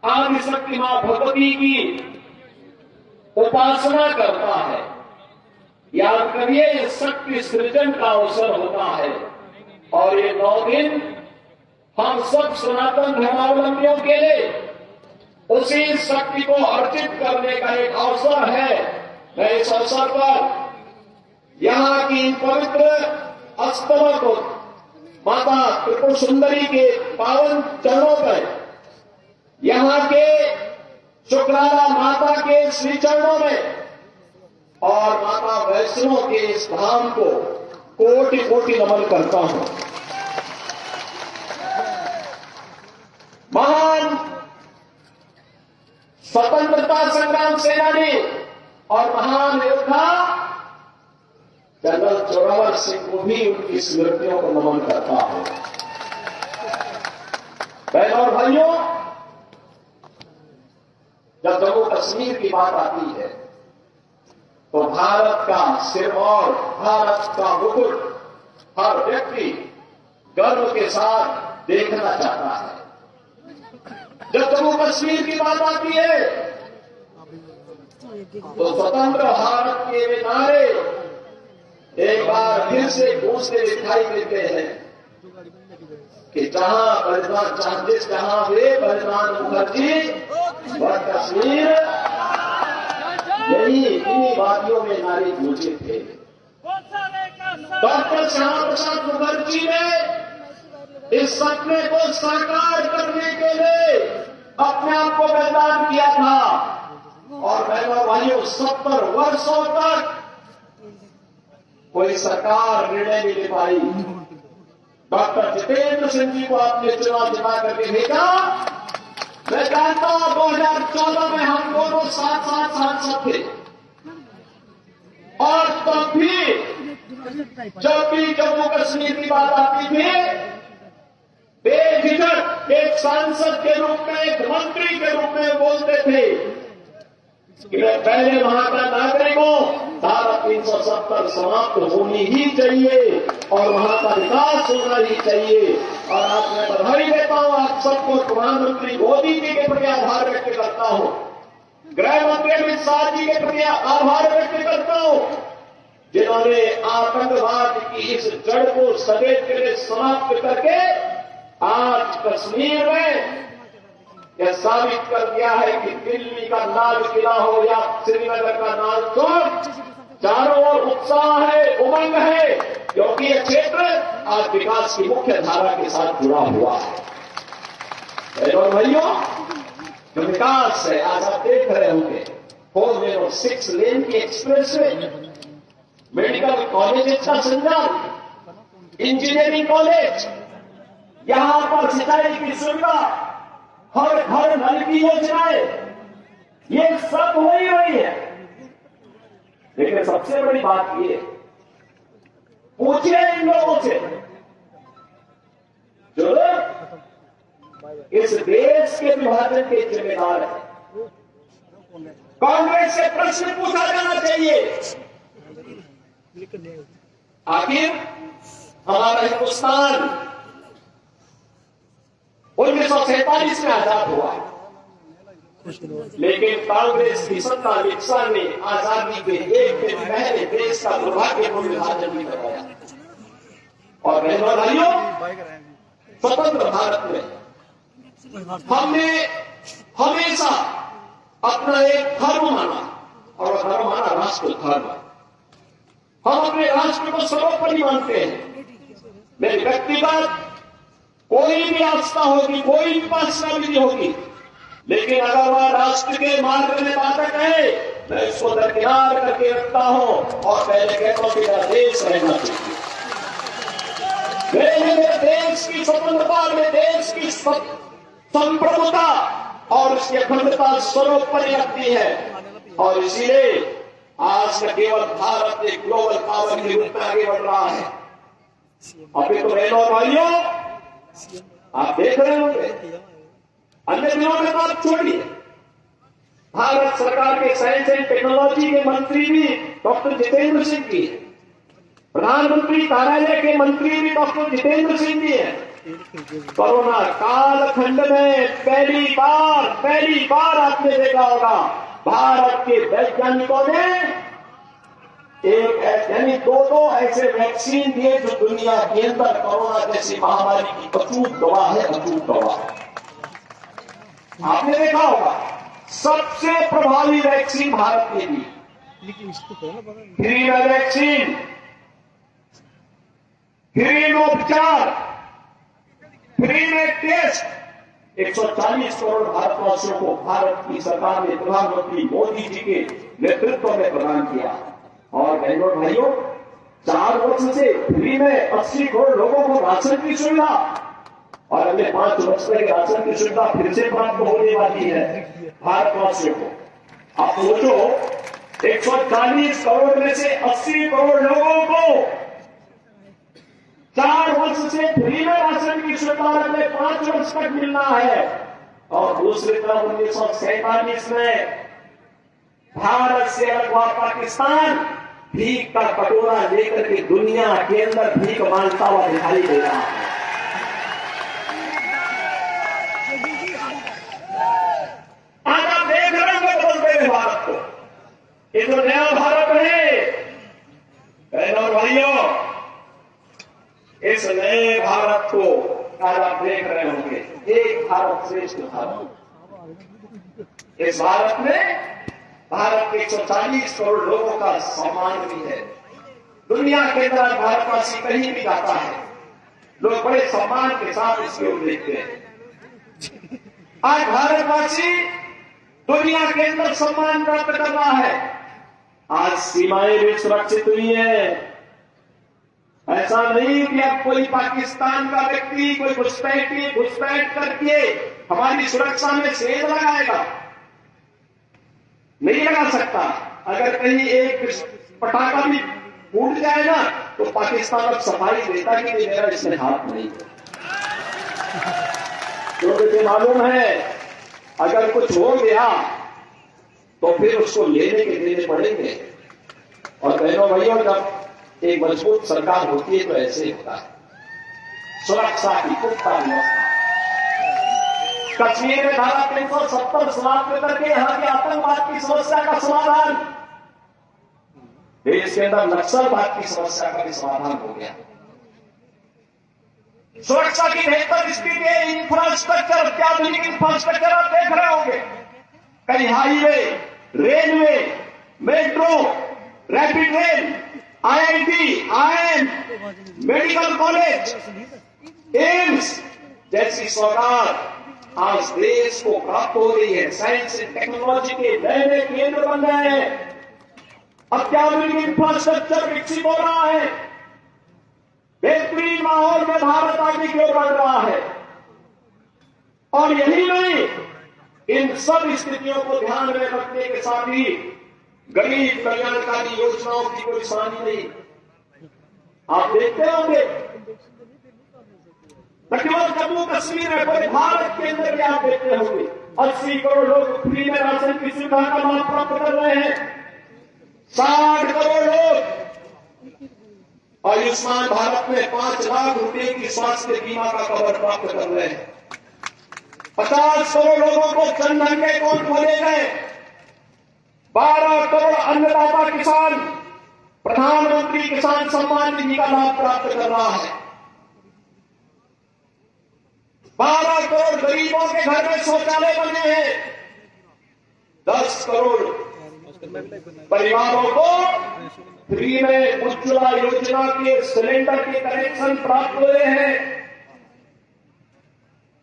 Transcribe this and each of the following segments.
आदिशक्ति मां भगवती की उपासना करता है। याद करिए, ये शक्ति सृजन का अवसर होता है और ये 9 दिन हम सब सनातन धर्मावलंबियों के लिए उसी शक्ति को अर्जित करने का एक अवसर है। मैं इस अवसर पर यहाँ की पवित्र स्तलों को माता त्रिपुर सुंदरी के पावन चरणों पर, यहाँ के शुक्राला माता के श्री चरणों में और माता वैष्णो के इस धाम को कोटि कोटि नमन करता हूं। महान स्वतंत्रता संग्राम सेनानी और महान योद्धा जनरल जोरावर सिंह को भी उनकी स्मृतियों को नमन करता हूं। बहनों और भाइयों, जब जम्मू कश्मीर की बात आती है तो भारत का सिरमौर, भारत का मुकुट हर व्यक्ति गर्व के साथ देखना चाहता है। जब जम्मू कश्मीर की बात आती है तो स्वतंत्र भारत के वे नारे एक बार फिर से गूंजते दिखाई देते हैं कि जहां बलिदान जहां वे बलिदान मुखर्जी वह कश्मीर, यही इन्हीं वादियों में नारे गूंजे थे। डॉक्टर श्यामा प्रसाद मुखर्जी ने इस सपने को साकार करने के लिए अपने आप को बलिदान किया था और बहनों भाइयों 70 वर्षों तक कोई सरकार निर्णय नहीं ले पाई। डॉक्टर जितेंद्र सिंह जी को आपने चुनाव जिता करके भेजा। मैं जानता हूं 2014 में हम दोनों साथ सांसद थे और तब भी जब भी जम्मू कश्मीर की बात आती थी बेझिझक एक सांसद के रूप में, एक मंत्री के रूप में बोलते थे कि मैं पहले वहां का नागरिक हूं, धारा 370 समाप्त होनी ही चाहिए और वहां का विकास होना ही चाहिए। और आज मैं बधाई देता हूं आप सबको, प्रधानमंत्री मोदी जी के प्रति आभार व्यक्त करता हूं, गृह मंत्री अमित शाह जी के प्रति आभार व्यक्त करता हूं, जिन्होंने आतंकवाद की इस जड़ को सदैव के लिए समाप्त करके आज कश्मीर में यह साबित कर दिया है कि दिल्ली का लाल किला हो या श्रीनगर का लाल चौक, चारों ओर उत्साह है, उमंग है, क्योंकि यह क्षेत्र आज विकास की मुख्य धारा के साथ जुड़ा हुआ है। और भाइयों, जो विकास है आज आप देख रहे होंगे 4 लेन और 6 लेन की एक्सप्रेस वे, मेडिकल कॉलेज का संचालन, इंजीनियरिंग कॉलेज, यहां पर सिंचाई की सुविधा, हर घर नल की योजनाएं, ये सब हो ही रही है। लेकिन सबसे बड़ी बात ये, पूछिए इन लोगों से जो इस देश के विभाजन के जिम्मेदार है, कांग्रेस से प्रश्न पूछा जाना चाहिए, आखिर हमारा हिंदुस्तान 1947 में आजाद हुआ, लेकिन कांग्रेस की सत्ता रिक्शा ने आजादी के एक दिन पहले देश का दुर्भाग्यपूर्ण विभाजन भी करवाया। और बहनों भाइयों, स्वतंत्र भारत में हमने हमेशा अपना एक धर्म माना और धर्म माना राष्ट्र धर्म। हम अपने राष्ट्र को सर्वोपरि मानते हैं। मेरी व्यक्तिगत कोई भी आस्था होगी, कोई भी उपासना विधि होगी, लेकिन अगर वह राष्ट्र के मार्ग में बाधक है, मैं इसको दरकिनार करके रखता हूं और पहले कहता हूं कि मेरा देश रहना चाहिए। मेरे देश की स्वतंत्रता, मेरे देश की संप्रभुता और उसकी अखंडता सर्वोपरि रखती है। और इसीलिए आज न केवल भारत एक ग्लोबल पावर के रूप में आगे बढ़ रहा है। अभी तो बहनों और भाइयों, आप देख रहे होंगे, अन्य दिनों में बात छोड़िए, भारत सरकार के साइंस एंड टेक्नोलॉजी के मंत्री भी डॉक्टर जितेंद्र सिंह जी हैं, प्रधानमंत्री कार्यालय के मंत्री भी डॉक्टर जितेंद्र सिंह जी हैं, कोरोना कालखंड में पहली बार आपने देखा होगा भारत के वैज्ञानिकों ने यानी दो ऐसे वैक्सीन दिए जो दुनिया के अंदर कोरोना जैसी महामारी की अचूक दवा है, अचूक दवा। आपने देखा होगा सबसे प्रभावी वैक्सीन भारत ने दी, फ्री में वैक्सीन, फ्री में उपचार, फ्री में टेस्ट। 140 करोड़ भारतवासियों को भारत की सरकार ने प्रधानमंत्री मोदी जी के नेतृत्व में प्रदान किया। और बहनों भाइयों, 4 वर्ष से फ्री में 80 करोड़ लोगों को राशन की सुविधा, और अगले 5 वर्ष में राशन की सुविधा फिर से प्राप्त होने वाली है भारतवासियों को। आप सोचो 140 करोड़ में से 80 करोड़ लोगों को 4 वर्ष से फ्री में राशन की सुविधा अगले 5 वर्ष तक मिलना है। और दूसरी तरफ 1947 में भारत से अलग हुआ पाकिस्तान भीख का कटोरा लेकर के दुनिया के अंदर भीख मांगता हुआ दिखाई दे रहा है। आज आप देख रहे हैं बदलते हुए भारत को, ये तो नया भारत है। बहनों और भाइयों, इस नए भारत को आज आप देख रहे होंगे, एक भारत श्रेष्ठ भारत। इस भारत में भारत के 140 करोड़ लोगों का सम्मान भी है। दुनिया के अंदर भारतवासी कहीं भी जाता है, लोग बड़े सम्मान के साथ इसकी ओर देखते हैं। आज भारतवासी दुनिया के अंदर सम्मान प्राप्त कर रहा है। आज सीमाएं भी सुरक्षित हुई है। ऐसा नहीं कि अब कोई पाकिस्तान का व्यक्ति कोई घुसपैठ करके हमारी सुरक्षा में सेंध लगाएगा, नहीं लगा सकता। अगर कहीं एक पटाखा भी फूट जाए ना तो पाकिस्तान अब सफाई देता कि नहीं मेरा इसमें हाथ नहीं। तो मुझे मालूम है अगर कुछ हो गया तो फिर उसको लेने के देने पड़ेंगे। और बहनों भाइयों, जब एक मजबूत सरकार होती है तो ऐसे ही होता है। सुरक्षा की पुख्ता व्यवस्था, कश्मीर में धारा 370 समाप्त करके यहां के आतंकवाद की समस्या का समाधान, देश के अंदर नक्सलवाद की समस्या का भी समाधान हो गया। सुरक्षा की बेहतर स्थिति है। इंफ्रास्ट्रक्चर, अत्याधुनिक इंफ्रास्ट्रक्चर आप देख रहे होंगे, कहीं highway, railway, metro, rapid rail, IIT, IIM, medical college, AIIMS जैसी सौगात आज देश को प्राप्त हो रही है। साइंस एंड टेक्नोलॉजी के नए नए केंद्र बन रहे हैं, अत्याधुनिक इंफ्रास्ट्रक्चर विकसित हो रहा है, बेहतरीन माहौल में भारत आगे की ओर बढ़ रहा है। और यही नहीं, इन सब स्थितियों को ध्यान में रखने के साथ ही गरीब कल्याणकारी योजनाओं की कोई हानि नहीं। आप देखते होंगे न केवल जम्मू कश्मीर में, पूरे भारत के अंदर भी आप देखते होंगे 80 करोड़ लोग फ्री में राशन की सुविधा का लाभ प्राप्त कर रहे हैं। 60 करोड़ लोग आयुष्मान भारत में 5 लाख रुपए की स्वास्थ्य बीमा का कवर प्राप्त कर रहे हैं। 50 करोड़ लोगों को जन धन के अकाउंट खोले गए। 12 करोड़ अन्नदाता किसान प्रधानमंत्री किसान सम्मान निधि का लाभ प्राप्त कर रहा है। 12 करोड़ गरीबों के घर में शौचालय बने हैं। 10 करोड़ परिवारों को फ्री में उज्ज्वला योजना के सिलेंडर के कनेक्शन प्राप्त हुए हैं।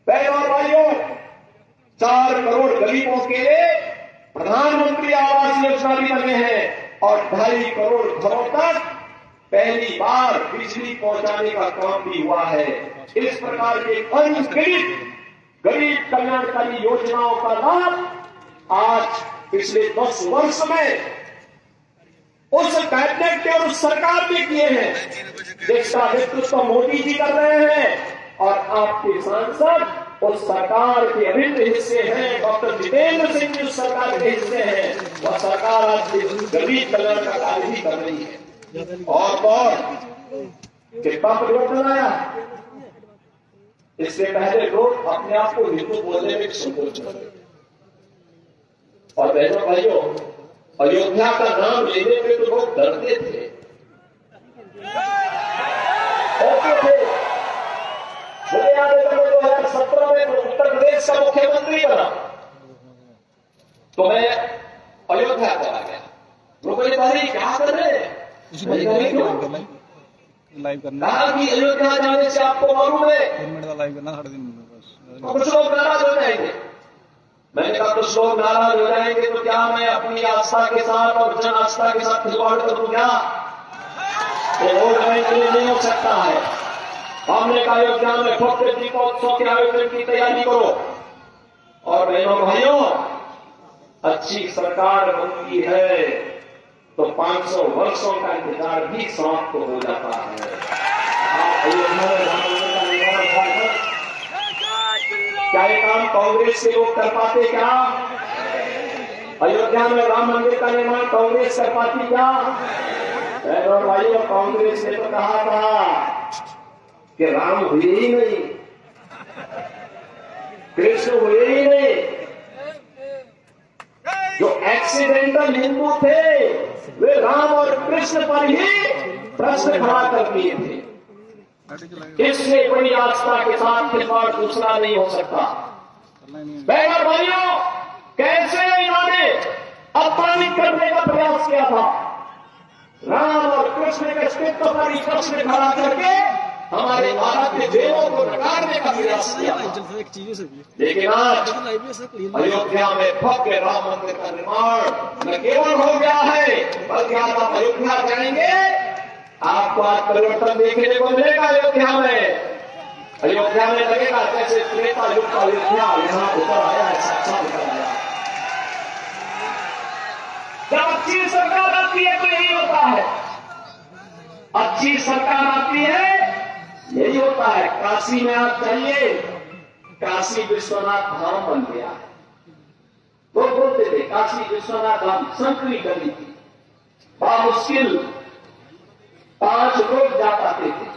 बहनों और भाइयों, 4 करोड़ गरीबों के लिए प्रधानमंत्री आवास योजना भी बने हैं और 2.5 करोड़ घरों तक पहली बार बिजली पहुंचाने का काम भी हुआ है। इस प्रकार के अनगिनत गरीब कल्याणकारी योजनाओं का लाभ आज पिछले 10 वर्ष में उस कैबिनेट के और उस सरकार ने किए हैं, जिसका नेतृत्व मोदी जी कर रहे हैं। और आपके सांसद उस सरकार के अभिन्न हिस्से हैं। डॉक्टर जितेंद्र सिंह जी उस सरकार के हिस्से हैं। वह सरकार आज गरीब कल्याण का कार्य भी कर रही है। और कितना परिवर्तन आया, इससे पहले लोग अपने आप को हिंदू बोलने में संकोच करते थे। और बहनों भाइयों, अयोध्या का नाम लेने में तो लोग डरते थे, मुझे याद है जब 2017 में उत्तर प्रदेश का मुख्यमंत्री बना तो मैं अयोध्या चला गया। लोगों ने कहा क्या कर रहे हैं, लाइव करना कहा कि अयोध्या जाने से आपको मालूम है 3 मिनट का लाइव करना 3.5 तो कुछ लोग नाराज हो जाएंगे। मैंने कहा कुछ लोग नाराज हो जाएंगे तो क्या मैं अपनी आस्था के साथ और जन आस्था के साथ खिलवाड़ करूं क्या? ये वोट बैंक के लिए नहीं हो सकता है। हमने कहा अयोध्या में भव्य दीपोत्सव के आयोजन की तैयारी करो। और बहनों भाइयों, अच्छी सरकार बनती है तो 500 वर्षों का इंतजार भी समाप्त हो जाता है। अयोध्या में राम मंदिर का निर्माण क्या ये काम कांग्रेस के लोग कर पाते क्या? अयोध्या में राम मंदिर का निर्माण कांग्रेस कर पाती क्या? और भाइयों, कांग्रेस ने तो कहा था कि राम हुए ही नहीं, कृष्ण हुए ही नहीं, जो एक्सीडेंटल हिंदू थे वे राम और कृष्ण पर ही प्रश्न खड़ा कर दिए थे। इससे बड़ी आस्था के साथ खिलवाड़ दूसरा नहीं हो सकता। बहनों भाइयों, कैसे इन्होंने अपमानित करने का प्रयास किया था, राम और कृष्ण के अस्तित्व पर ही प्रश्न खड़ा करके हमारे भारत के देवों को नकारने का प्रयास किया। लेकिन आज अयोध्या में भव्य राम मंदिर का निर्माण न केवल हो गया है, बल्कि आज आप अयोध्या जाएंगे आपको आज परिवर्तन देखने को मिलेगा। अयोध्या में लगेगा जैसे त्रेता युग का अयोध्या यहां उतर आया है, साक्षात उतर आया। जब अच्छी सरकार आती है तो यही होता है, अच्छी सरकार आती है यही होता है। काशी में आप जाइए, काशी विश्वनाथ धाम बन गया। वो बोलते थे काशी विश्वनाथ धाम संकरी गली थी, बामुश्किल 5 लोग जा पाते थे।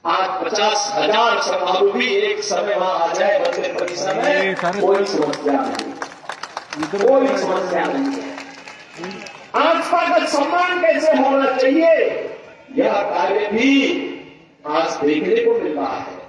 आज 50,000 श्रद्धालु भी एक समय वहां आ जाए मंदिर परिसर में, कोई समस्या नहीं, कोई समस्या नहीं है। आस्था का सम्मान कैसे होना चाहिए, यह कार्य भी आज देखने को मिल रहा है।